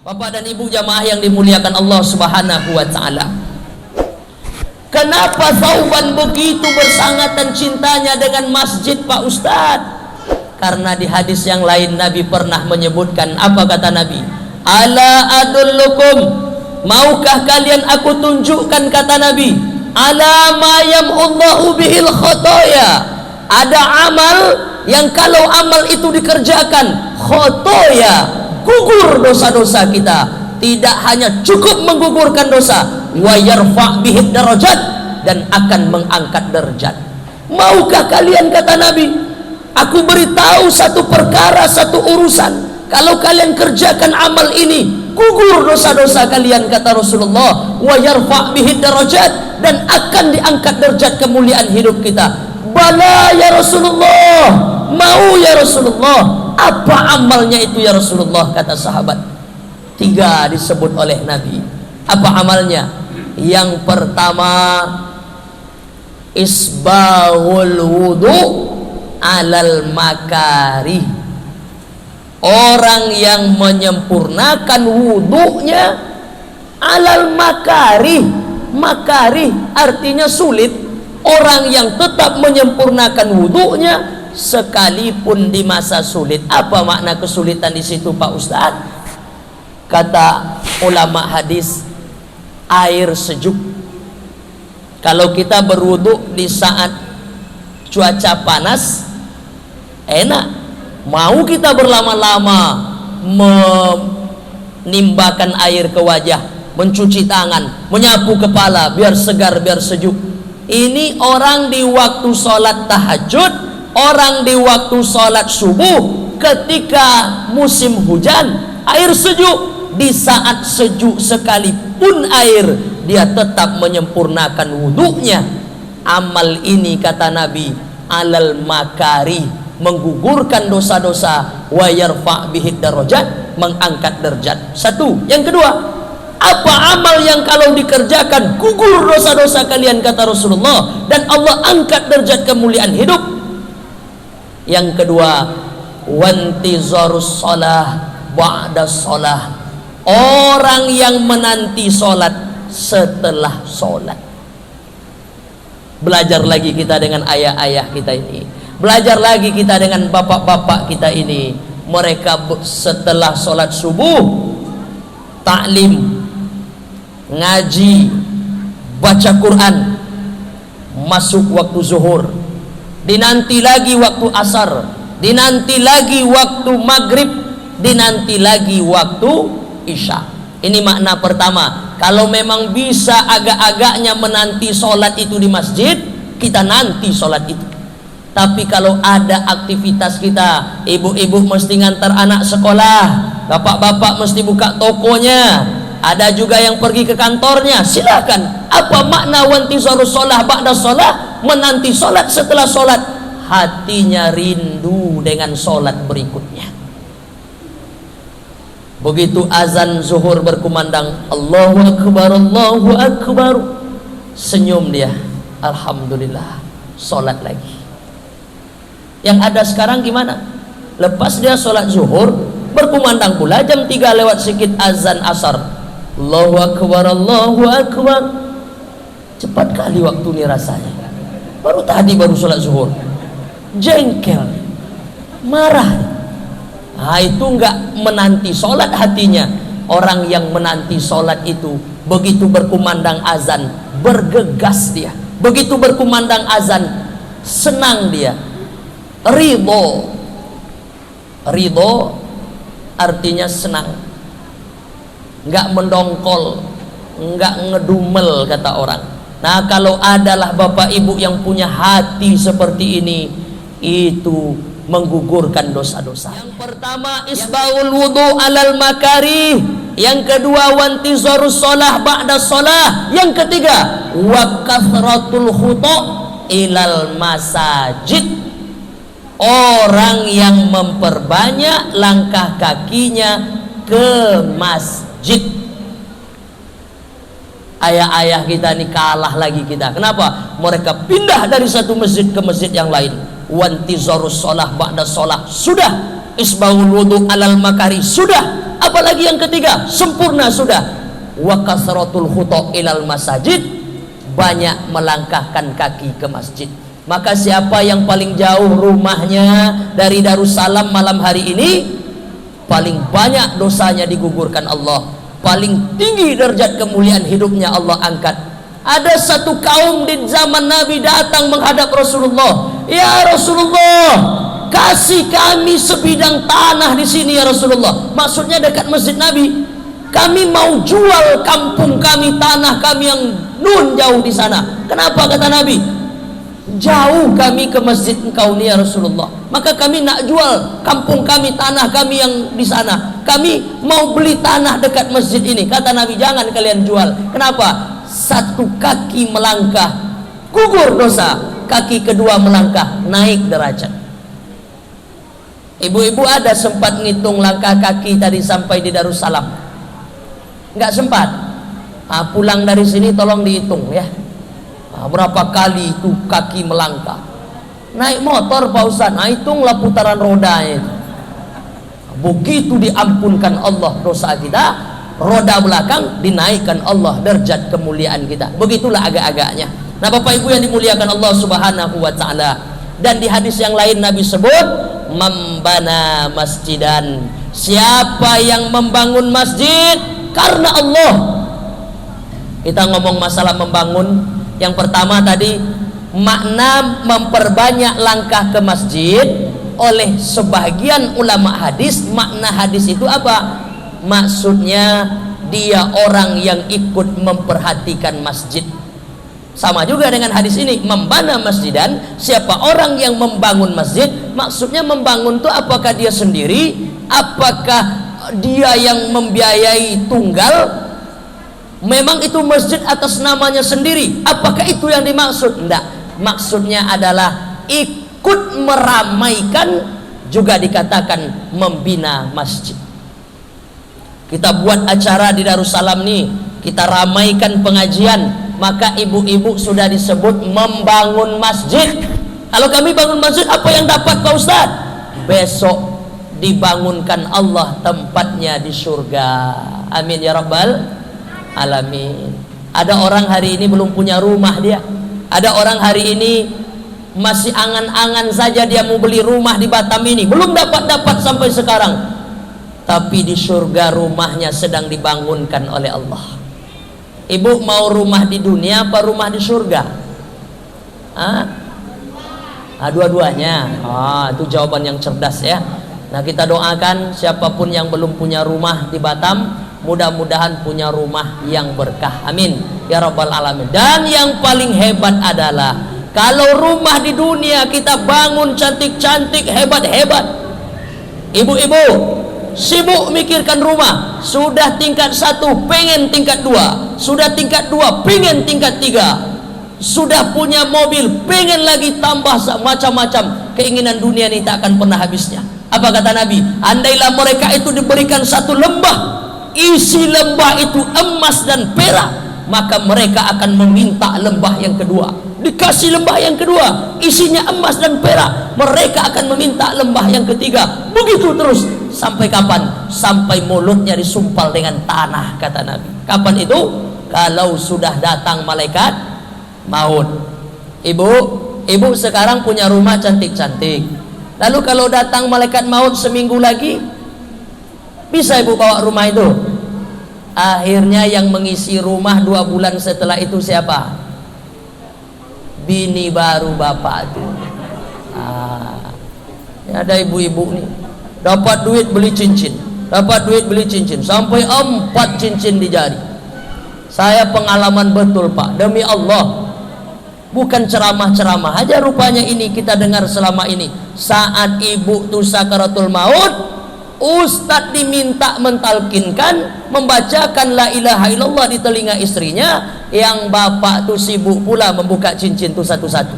Bapak dan Ibu jamaah yang dimuliakan Allah Subhanahu wa taala. Kenapa Thauban begitu bersangatan cintanya dengan masjid, Pak Ustadz? Karena di hadis yang lain Nabi pernah menyebutkan, apa kata Nabi? Ala adullukum, maukah kalian aku tunjukkan, kata Nabi, ala ma yamhullahu bihil khotoya. Ada amal yang kalau amal itu dikerjakan, khotoya, gugur dosa-dosa kita. Tidak hanya cukup menggugurkan dosa, wa yarfa' bihi darajat, dan akan mengangkat derajat. Maukah kalian, kata Nabi, aku beritahu satu perkara, satu urusan, kalau kalian kerjakan amal ini, gugur dosa-dosa kalian, kata Rasulullah, wa yarfa' bihi darajat, dan akan diangkat derajat kemuliaan hidup kita. Bala ya Rasulullah, mau ya Rasulullah. Apa amalnya itu ya Rasulullah, kata sahabat. 3 disebut oleh Nabi. Apa amalnya? Yang pertama, isbahul wudu alal makarih. Orang yang menyempurnakan wudunya alal makarih. Makarih artinya sulit. Orang yang tetap menyempurnakan wudunya sekalipun di masa sulit. Apa makna kesulitan di situ, Pak Ustadz? Kata ulama hadis, air sejuk. Kalau kita berwudu di saat cuaca panas, enak. Mau kita berlama-lama menimbakan air ke wajah, mencuci tangan, menyapu kepala, biar segar, biar sejuk. Ini orang di waktu sholat tahajud, orang di waktu sholat subuh, ketika musim hujan, air sejuk. Di saat sejuk sekalipun air, dia tetap menyempurnakan wudunya. Amal ini, kata Nabi, alal makari, menggugurkan dosa-dosa, wa yarfa' bihi darajat, mengangkat derajat. 1. Yang kedua, apa amal yang kalau dikerjakan gugur dosa-dosa kalian, kata Rasulullah, dan Allah angkat derajat kemuliaan hidup? Yang kedua, wantizarus shalah ba'da shalah. Orang yang menanti sholat setelah sholat. Belajar lagi kita dengan ayah-ayah kita ini, belajar lagi kita dengan bapak-bapak kita ini. Mereka setelah sholat subuh taklim, ngaji, baca Quran, masuk waktu zuhur, dinanti lagi waktu asar, dinanti lagi waktu maghrib, dinanti lagi waktu isya. Ini makna pertama. Kalau memang bisa agak-agaknya menanti sholat itu di masjid, kita nanti sholat itu. Tapi kalau ada aktivitas kita, ibu-ibu mesti ngantar anak sekolah, bapak-bapak mesti buka tokonya, ada juga yang pergi ke kantornya, silakan. Apa makna wantizarus sholah ba'da sholah? Menanti sholat setelah sholat, hatinya rindu dengan sholat berikutnya. Begitu azan zuhur berkumandang, Allahu Akbar, Allahu Akbar, senyum dia, alhamdulillah, sholat lagi. Yang ada sekarang gimana? Lepas dia sholat zuhur, berkumandang pula jam 3 lewat sedikit azan asar, Allahu Akbar, Allahu Akbar. Cepat kali waktu ini rasanya. Baru tadi baru sholat zuhur, jengkel, marah. Nah, itu enggak menanti sholat hatinya. Orang yang menanti sholat itu, begitu berkumandang azan, bergegas dia. Begitu berkumandang azan, senang dia, ridho. Ridho artinya senang, enggak mendongkol, enggak ngedumel, kata orang. Nah, kalau adalah bapak ibu yang punya hati seperti ini, itu menggugurkan dosa-dosa. Yang pertama, isbaul wudu alal makarih. Yang kedua, wantizarus shalah ba'da shalah. Yang ketiga, wa kathratul khuta' ilal masajid. Orang yang memperbanyak langkah kakinya ke masjid. Ayah-ayah kita ini kalah lagi kita. Kenapa? Mereka pindah dari satu masjid ke masjid yang lain. Wantizarus shalah ba'da shalah sudah, isbaul wudu alal makari sudah, apalagi yang ketiga, sempurna sudah. Wa kasratul khuta ilal masajid, banyak melangkahkan kaki ke masjid. Maka siapa yang paling jauh rumahnya dari Darussalam malam hari ini, paling banyak dosanya digugurkan Allah, paling tinggi derajat kemuliaan hidupnya Allah angkat. Ada satu kaum di zaman Nabi datang menghadap Rasulullah, ya Rasulullah, kasih kami sebidang tanah di sini ya Rasulullah. Maksudnya dekat masjid Nabi. Kami mau jual kampung kami, tanah kami yang nun jauh di sana. Kenapa kata Nabi? Jauh kami ke masjid engkau ni ya Rasulullah. Maka kami nak jual kampung kami, tanah kami yang di sana. Kami mau beli tanah dekat masjid ini. Kata Nabi, jangan kalian jual. Kenapa? Satu kaki melangkah gugur dosa, kaki kedua melangkah naik derajat. Ibu-ibu ada sempat ngitung langkah kaki tadi sampai di Darussalam? Enggak sempat. Pulang dari sini tolong dihitung ya. Berapa kali itu kaki melangkah. Naik motor Pak Ustaz, hitunglah putaran rodanya itu. Begitu diampunkan Allah dosa kita, roda belakang dinaikkan Allah derajat kemuliaan kita. Begitulah agak-agaknya. Nah Bapak Ibu yang dimuliakan Allah Subhanahu wa taala. Dan di hadis yang lain Nabi sebut, membana masjidan, siapa yang membangun masjid karena Allah. Kita ngomong masalah membangun, yang pertama tadi makna memperbanyak langkah ke masjid. Oleh sebagian ulama hadis, makna hadis itu apa? Maksudnya dia orang yang ikut memperhatikan masjid. Sama juga dengan hadis ini, membana masjidan, siapa orang yang membangun masjid. Maksudnya membangun itu apakah dia sendiri, apakah dia yang membiayai tunggal, memang itu masjid atas namanya sendiri, apakah itu yang dimaksud? Tidak, maksudnya adalah ikut meramaikan, juga dikatakan membina masjid. Kita buat acara di Darussalam nih, kita ramaikan pengajian, maka ibu-ibu sudah disebut membangun masjid. Kalau kami bangun masjid, apa yang dapat Pak Ustaz? Besok dibangunkan Allah tempatnya di surga. Amin ya rabbal alamin. Ada orang hari ini belum punya rumah dia. Ada orang hari ini masih angan-angan saja dia mau beli rumah di Batam ini, belum dapat sampai sekarang. Tapi di surga rumahnya sedang dibangunkan oleh Allah. Ibu mau rumah di dunia apa rumah di surga? Dua-duanya. Itu jawaban yang cerdas ya. Nah kita doakan siapapun yang belum punya rumah di Batam, mudah-mudahan punya rumah yang berkah. Amin ya rabbal alamin. Dan yang paling hebat adalah kalau rumah di dunia kita bangun cantik-cantik, hebat-hebat, ibu-ibu sibuk mikirkan rumah, sudah tingkat 1 pengen tingkat 2, sudah tingkat 2 pengen tingkat 3, sudah punya mobil pengen lagi tambah macam-macam. Keinginan dunia ini tak akan pernah habisnya. Apa kata Nabi? Andailah mereka itu diberikan satu lembah, isi lembah itu emas dan perak, maka mereka akan meminta lembah yang kedua. Dikasih lembah yang kedua, isinya emas dan perak, mereka akan meminta lembah yang ketiga. Begitu terus sampai kapan? Sampai mulutnya disumpal dengan tanah, kata Nabi. Kapan itu? Kalau sudah datang malaikat maut. Ibu sekarang punya rumah cantik-cantik. Lalu kalau datang malaikat maut seminggu lagi, bisa ibu bawa rumah itu? Akhirnya yang mengisi rumah 2 bulan setelah itu siapa? Bini baru bapak itu. Ada ibu-ibu nih, dapat duit beli cincin, sampai 4 cincin di jari. Saya pengalaman betul Pak, demi Allah. Bukan ceramah-ceramah aja rupanya ini kita dengar selama ini. Saat ibu tuh sakaratul maut, ustadz diminta mentalkinkan, membacakan la ilaha illallah di telinga istrinya, yang bapak tuh sibuk pula membuka cincin tuh satu-satu.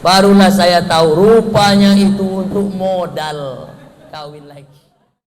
Barulah saya tahu rupanya itu untuk modal kawin lagi.